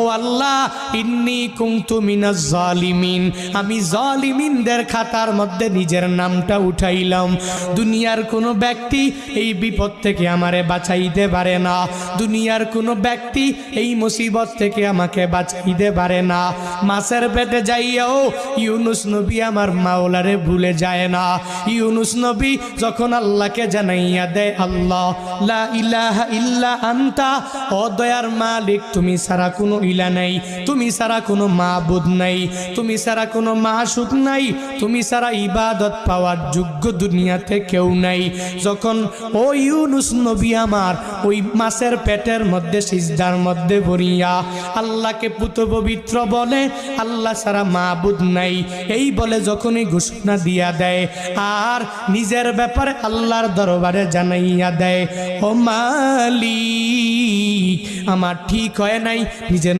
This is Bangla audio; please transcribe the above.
ও আল্লাহ, ইন্নী কুনতু মিনাজ জালিমিন, আমি জালিমিনদের খাতার মধ্যে নিজের নামটা উঠাইলাম। দুনিয়ার কোনো ব্যক্তি এই বিপদ থেকে আমারে বাঁচাইতে পারে না, দুনিয়ার কোনো ব্যক্তি এই মুসিবত থেকে আমাকে বাঁচাইতে পারে না। মাছের পেটে যাইয়াও ইউনুস নবী আমার মাওলারে ভুলে যায় না। ইউনুস নবী যখন আল্লাহকে জানাইয়া দেয়, আল্লাহ লা ইলাহা ইল্লা আনতা, ও দয়ার মালিক তুমি ছাড়া কোনো ইলা নাই, তুমি ছাড়া কোনো মাবুদ নাই, তুমি ছাড়া কোনো মাশুক নাই, তুমি ছাড়া ইবাদত পাওয়ার যোগ্য দুনিয়াতে কেউ নাই। যখন ও ইউনুস নবী আমার ওই মাছের পেটের মধ্যে সিজদার মধ্যে পড়িয়া আল্লাহকে পুত পবিত্র বলে, আল্লাহ ছাড়া মাবুদ নাই এই বলে যখনই ঘোষণা দিয়া দেয় আর নিজের ব্যাপারে আল্লাহর দরবারে জানাইয়া দেয়, ও মালিক আমার ঠিক হয় নাই, নিজের